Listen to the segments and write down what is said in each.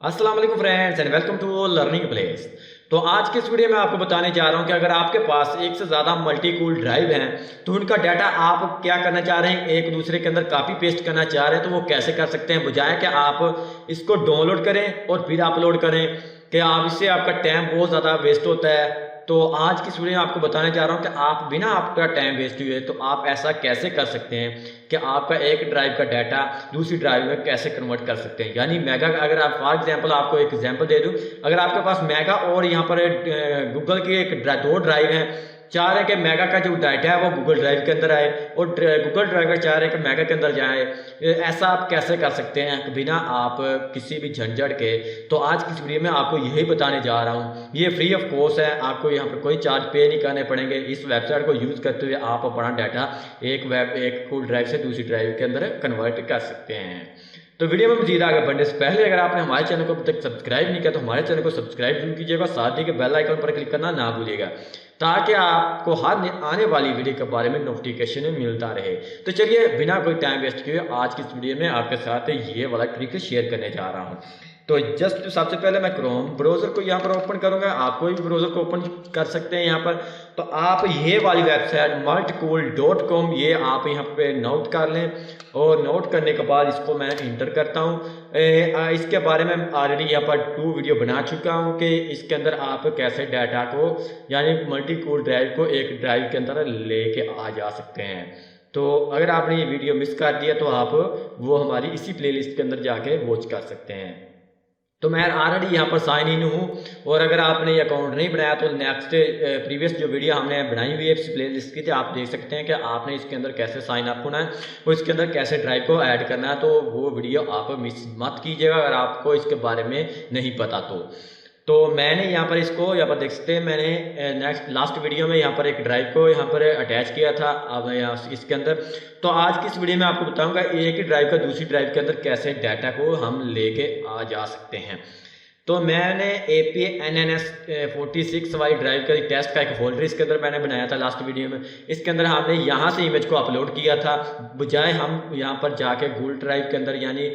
अस्सलाम वालेकुम friends and welcome to learning place. तो आज की इस वीडियो में आपको बताने जा रहा हूं कि अगर आपके पास एक से ज़्यादा मल्टी कूल ड्राइव हैं तो उनका डाटा आप क्या करना चाह रहे हैं, एक दूसरे के अंदर कॉपी पेस्ट करना चाह रहे हैं तो वो कैसे कर सकते हैं, बजाय कि आप इसको डाउनलोड करें और फिर अपलोड करें कि आप इससे आपका टाइम बहुत ज़्यादा वेस्ट होता है। तो आज की इस वीडियो में आपको बताने जा रहा हूं कि आप बिना आपका टाइम वेस्ट हुए तो आप ऐसा कैसे कर सकते हैं कि आपका एक ड्राइव का डाटा दूसरी ड्राइव में कैसे कन्वर्ट कर सकते हैं। यानी मेगा, अगर आप फॉर एग्जांपल आपको एक एग्जांपल दे दूं, अगर आपके पास मेगा और यहाँ पर गूगल की दो ड्राइव हैं, चाह रहे कि मेगा का जो डाटा है वो गूगल ड्राइव के अंदर आए और गूगल ड्राइव का चाह रहे कि मेगा के अंदर जाए, ऐसा आप कैसे कर सकते हैं बिना आप किसी भी झंझट के। तो आज की इस वीडियो में आपको यही बताने जा रहा हूँ। ये फ्री ऑफ कॉस्ट है, आपको यहाँ पर कोई चार्ज पे नहीं करने पड़ेंगे। इस वेबसाइट को यूज़ करते हुए आप अपना डाटा एक कूल ड्राइव से दूसरी ड्राइव के अंदर कन्वर्ट कर सकते हैं। तो वीडियो में मजीद आगे बढ़ने से पहले अगर आपने हमारे चैनल को अब तक सब्सक्राइब नहीं किया तो हमारे चैनल को सब्सक्राइब जरूर कीजिएगा, साथ ही के बेल आइकन पर क्लिक करना ना भूलिएगा ताकि आपको हर आने वाली वीडियो के बारे में नोटिफिकेशन मिलता रहे। तो चलिए बिना कोई टाइम वेस्ट किए आज की इस वीडियो में आपके साथ ये वाला ट्रिक शेयर करने जा रहा हूँ। तो जस्ट सबसे पहले मैं क्रोम ब्राउज़र को यहाँ पर ओपन करूँगा, आप कोई भी ब्राउज़र को ओपन कर सकते हैं यहाँ पर। तो आप ये वाली वेबसाइट multicool.com ये आप यहाँ पे नोट कर लें और नोट करने के बाद इसको मैं इंटर करता हूँ। इसके बारे में ऑलरेडी यहाँ पर 2 वीडियो बना चुका हूँ कि इसके अंदर आप कैसे डाटा को यानी मल्टीकूल ड्राइव को एक ड्राइव के अंदर लेके आ जा सकते हैं। तो अगर आपने ये वीडियो मिस कर दिया तो आप वो हमारी इसी प्लेलिस्ट के अंदर जाके वॉच कर सकते हैं। तो मैं ऑलरेडी यहाँ पर साइन इन हूँ और अगर आपने ये अकाउंट नहीं बनाया तो नेक्स्ट प्रीवियस जो वीडियो हमने बनाई हुई है इस प्ले लिस्ट की, तो आप देख सकते हैं कि आपने इसके अंदर कैसे साइन अप होना है और इसके अंदर कैसे ड्राइव को ऐड करना है। तो वो वीडियो आप मिस मत कीजिएगा अगर आपको इसके बारे में नहीं पता तो मैंने यहाँ पर इसको यहाँ पर देख सकते हैं, मैंने लास्ट वीडियो में यहाँ पर एक ड्राइव को यहाँ पर अटैच किया था अब यहाँ इसके अंदर। तो आज की इस वीडियो में आपको बताऊंगा एक ही ड्राइव का दूसरी ड्राइव के अंदर कैसे डाटा को हम लेके आ जा सकते हैं। तो मैंने APNNS 46 वाली ड्राइव का टेस्ट का एक फोल्डर इसके अंदर मैंने बनाया था लास्ट वीडियो में। इसके अंदर हमने यहाँ से इमेज को अपलोड किया था, बजाय हम यहाँ पर जाके गूगल ड्राइव के अंदर यानी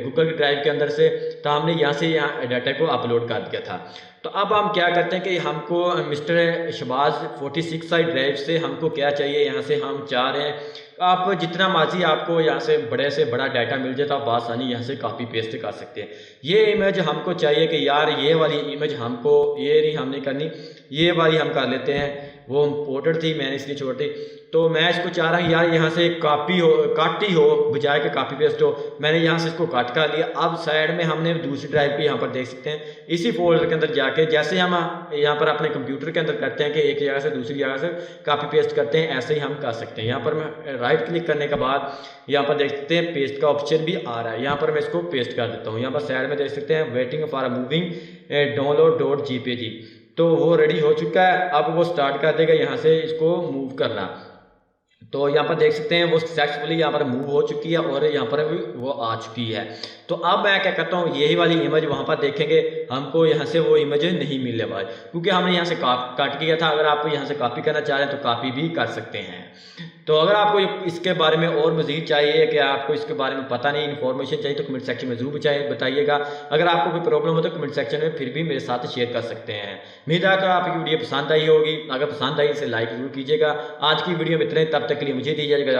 गूगल ड्राइव के अंदर से, तो हमने यहाँ से यहाँ डाटा को अपलोड कर दिया था। तो अब हम क्या करते हैं कि हमको मिस्टर शबाज 46 साइड ड्राइव से हमको क्या चाहिए, यहाँ से हम चाह रहे हैं आप जितना मर्जी आपको यहाँ से बड़ा डाटा मिल जाए तो आप आसानी यहाँ से कॉपी पेस्ट कर सकते हैं। ये इमेज हमको चाहिए कि यार ये वाली इमेज हमको ये नहीं हमने करनी, ये वाली हम कर लेते हैं, वो इम्पोर्टेड थी मैंने इसलिए छोड़ दी। तो मैं इसको चाह रहा हूँ यार यहाँ से कॉपी हो काटी हो बजाय के कॉपी पेस्ट हो, मैंने यहाँ से इसको काट कर लिया। अब साइड में हमने दूसरी ड्राइव की यहाँ पर देख सकते हैं इसी फोल्डर के अंदर जाके जैसे हम यहाँ पर अपने कंप्यूटर के अंदर करते हैं कि एक जगह से दूसरी जगह से कॉपी पेस्ट करते हैं, ऐसे ही हम कर सकते हैं। यहाँ पर मैं राइट क्लिक करने के बाद यहाँ पर देख सकते हैं पेस्ट का ऑप्शन भी आ रहा है, यहाँ पर मैं इसको पेस्ट कर देता हूँ। यहाँ पर साइड में देख सकते हैं वेटिंग फॉर मूविंग download.jpg, तो वो रेडी हो चुका है। अब वो स्टार्ट कर देगा यहाँ से इसको मूव करना। तो यहाँ पर देख सकते हैं वो सक्सेसफुली यहाँ पर मूव हो चुकी है और यहाँ पर भी वो आ चुकी है। तो अब मैं क्या करता हूँ यही वाली इमेज वहाँ पर देखेंगे हमको यहाँ से वो इमेज नहीं मिलने वाली क्योंकि हमने यहाँ से काट किया था। अगर आप यहाँ से कॉपी करना चाह रहे हैं तो कॉपी भी कर सकते हैं। तो अगर आपको इसके बारे में और मज़ीद चाहिए कि आपको इसके बारे में पता नहीं इन्फॉर्मेशन चाहिए तो कमेंट सेक्शन में ज़रूर बताइएगा। अगर आपको कोई प्रॉब्लम हो तो कमेंट सेक्शन में फिर भी मेरे साथ शेयर कर सकते हैं। उम्मीद है कि आपकी वीडियो पसंद आई होगी, अगर पसंद आई इसे लाइक जरूर कीजिएगा। आज की वीडियो में इतने, तब तक के लिए मुझे दीजिएगा।